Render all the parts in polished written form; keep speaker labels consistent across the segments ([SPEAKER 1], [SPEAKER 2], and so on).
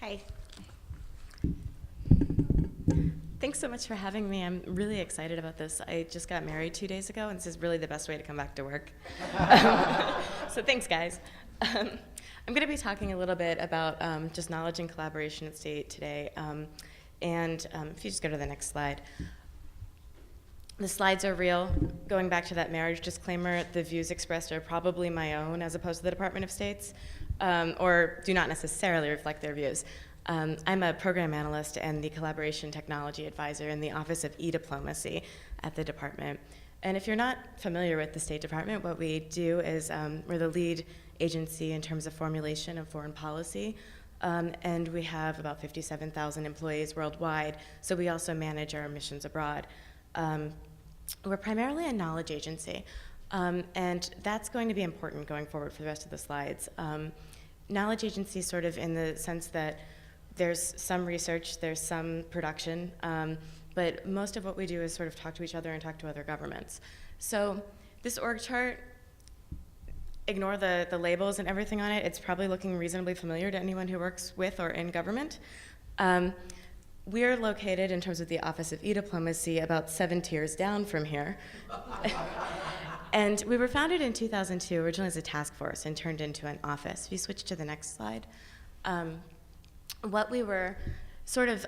[SPEAKER 1] Hi. Thanks so much for having me. I'm really excited about this. I just got married 2 days ago, and this is really the best way to come back to work. So thanks, guys. I'm going to be talking a little bit about just knowledge and collaboration at State today. If you just go to the next slide. The slides are real. Going back to that marriage disclaimer, the views expressed are probably my own as opposed to the Department of State's, or do not necessarily reflect their views. I'm a program analyst and the collaboration technology advisor in the Office of E-Diplomacy at the department. And if you're not familiar with the State Department, what we do is we're the lead agency in terms of formulation of foreign policy. And we have about 57,000 employees worldwide, so we also manage our missions abroad. We're primarily a knowledge agency, and that's going to be important going forward for the rest of the slides. Knowledge agency sort of in the sense that there's some research, there's some production, but most of what we do is sort of talk to each other and talk to other governments. So this org chart, ignore the labels and everything on it. It's probably looking reasonably familiar to anyone who works with or in government. We're located, in terms of the Office of E-Diplomacy, about 7 tiers down from here. And we were founded in 2002, originally as a task force, and turned into an office. If you switch to the next slide. What we were sort of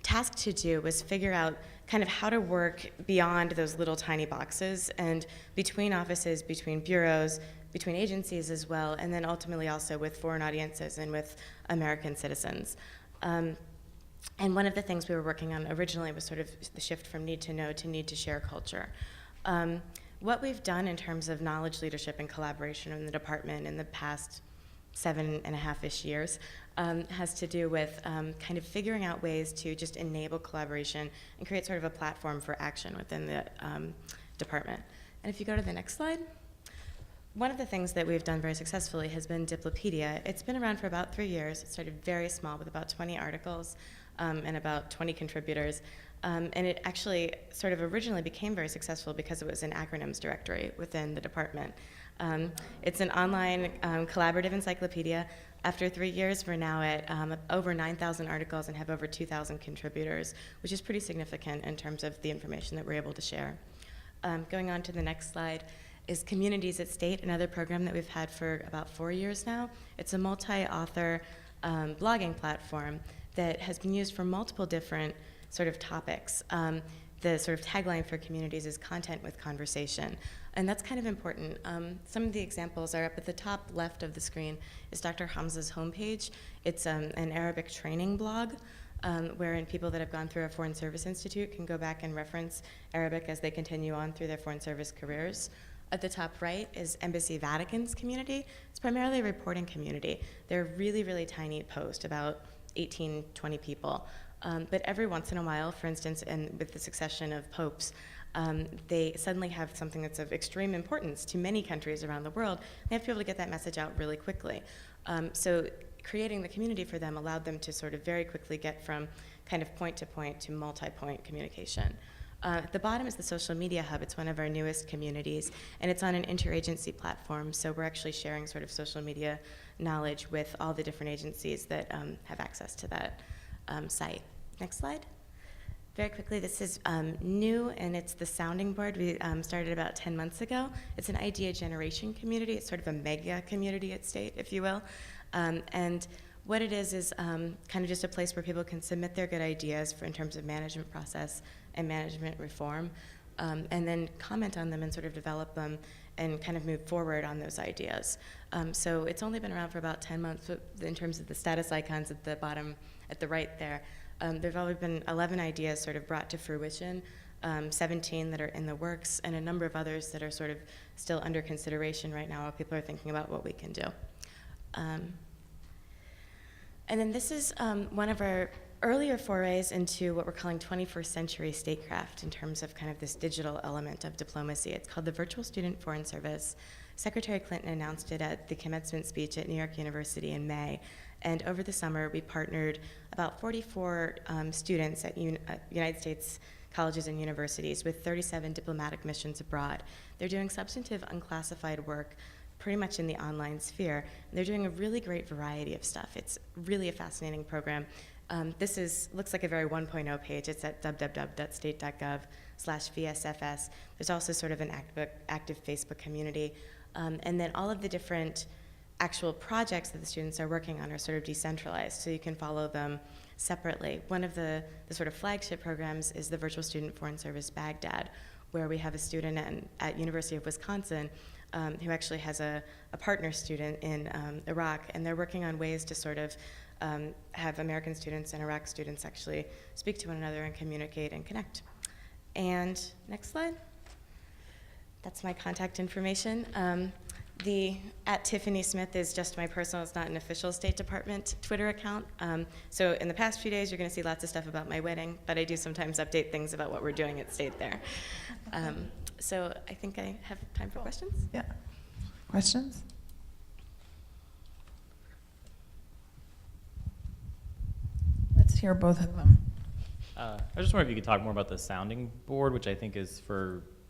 [SPEAKER 1] tasked to do was figure out kind of how to work beyond those little tiny boxes and between offices, between bureaus, between agencies as well, and then ultimately also with foreign audiences and with American citizens. And one of the things we were working on originally was sort of the shift from need to know to need to share culture. What we've done in terms of knowledge leadership and collaboration in the department in the past 7.5-ish years has to do with kind of figuring out ways to just enable collaboration and create sort of a platform for action within the department. And if you go to the next slide. One of the things that we've done very successfully has been Diplopedia. It's been around for about 3 years. It started very small with about 20 articles and about 20 contributors. And it actually sort of originally became very successful because it was an acronyms directory within the department. It's an online collaborative encyclopedia. After 3 years, we're now at over 9,000 articles and have over 2,000 contributors, which is pretty significant in terms of the information that we're able to share. Going on to the next slide is Communities at State, another program that we've had for about 4 years now. It's a multi-author blogging platform that has been used for multiple different sort of topics. The sort of tagline for Communities is content with conversation. And that's kind of important. Some of the examples are up at the top left of the screen is Dr. Hamza's homepage. It's an Arabic training blog wherein people that have gone through a Foreign Service Institute can go back and reference Arabic as they continue on through their foreign service careers. At the top right is Embassy Vatican's community. It's primarily a reporting community. They're really, really tiny post, about 18, 20 people. But every once in a while, for instance, and with the succession of popes, they suddenly have something that's of extreme importance to many countries around the world. They have to be able to get that message out really quickly. So creating the community for them allowed them to sort of very quickly get from kind of point to multi-point communication. At the bottom is the Social Media Hub. It's one of our newest communities, and it's on an interagency platform, so we're actually sharing sort of social media knowledge with all the different agencies that have access to that site. Next slide. Very quickly, this is new, and it's the sounding board. We started about 10 months ago. It's an idea generation community. It's sort of a mega community at State, if you will. And what it is kind of just a place where people can submit their good ideas in terms of management process and management reform, and then comment on them and sort of develop them and kind of move forward on those ideas. So it's only been around for about 10 months, but in terms of the status icons at the bottom, at the right there, there've already been 11 ideas sort of brought to fruition, 17 that are in the works, and a number of others that are sort of still under consideration right now while people are thinking about what we can do. And then this is one of our earlier forays into what we're calling 21st century statecraft in terms of kind of this digital element of diplomacy. It's called the Virtual Student Foreign Service. Secretary Clinton announced it at the commencement speech at New York University in May. And over the summer, we partnered about 44 students at United States colleges and universities with 37 diplomatic missions abroad. They're doing substantive unclassified work pretty much in the online sphere. And they're doing a really great variety of stuff. It's really a fascinating program. This looks like a very 1.0 page. It's at www.state.gov/VSFS. There's also sort of an active Facebook community. And then all of the different actual projects that the students are working on are sort of decentralized, so you can follow them separately. One of the sort of flagship programs is the Virtual Student Foreign Service Baghdad, where we have a student at University of Wisconsin who actually has a partner student in Iraq, and they're working on ways to sort of have American students and Iraq students actually speak to one another and communicate and connect. And next slide. That's my contact information. The @TiffanySmith is just my personal, it's not an official State Department Twitter account. So in the past few days, you're going to see lots of stuff about my wedding, but I do sometimes update things about what we're doing at State there. So I think I have time for questions.
[SPEAKER 2] Yeah. Questions? Let's hear both of them.
[SPEAKER 3] I just wonder if you could talk more about the sounding board, which I think is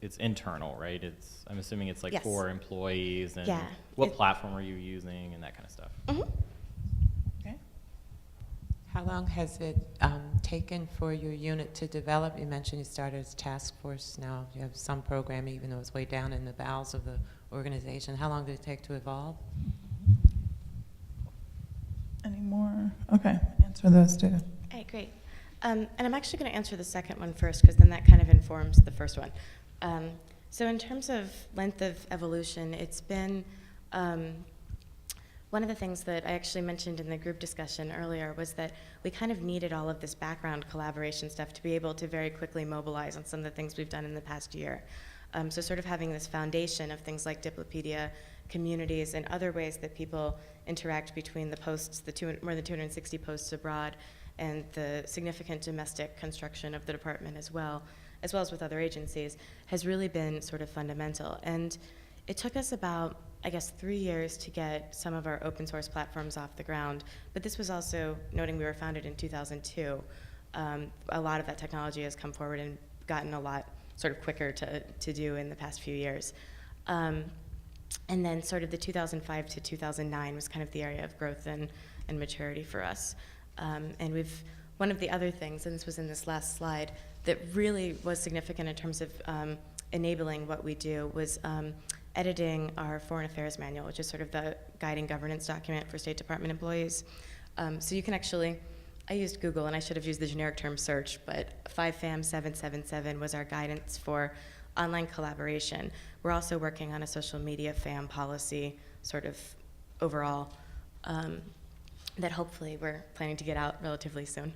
[SPEAKER 3] it's internal, right? I'm assuming it's like
[SPEAKER 1] Yes.
[SPEAKER 3] for employees, and
[SPEAKER 1] Yeah.
[SPEAKER 3] what platform are you using and that kind of stuff.
[SPEAKER 1] Mm-hmm.
[SPEAKER 2] Okay.
[SPEAKER 4] How long has it taken for your unit to develop? You mentioned you started as a task force. Now you have some program, even though it's way down in the bowels of the organization. How long did it take to evolve?
[SPEAKER 2] Any more? Okay, answer those two.
[SPEAKER 1] All right, great. And I'm actually going to answer the second one first, because then that kind of informs the first one. So in terms of length of evolution, it's been one of the things that I actually mentioned in the group discussion earlier was that we kind of needed all of this background collaboration stuff to be able to very quickly mobilize on some of the things we've done in the past year. So sort of having this foundation of things like Diplopedia, communities, and other ways that people interact between the posts, more than 260 posts abroad, and the significant domestic construction of the department as well as with other agencies, has really been sort of fundamental. And it took us about, I guess, 3 years to get some of our open source platforms off the ground. But this was also, noting we were founded in 2002, a lot of that technology has come forward and gotten a lot sort of quicker to do in the past few years. And then sort of the 2005 to 2009 was kind of the area of growth and maturity for us. And one of the other things, and this was in this last slide, that really was significant in terms of enabling what we do was editing our Foreign Affairs Manual, which is sort of the guiding governance document for State Department employees. So you can actually, I used Google, and I should have used the generic term search, but 5FAM777 was our guidance for online collaboration. We're also working on a social media FAM policy, sort of overall, that hopefully we're planning to get out relatively soon.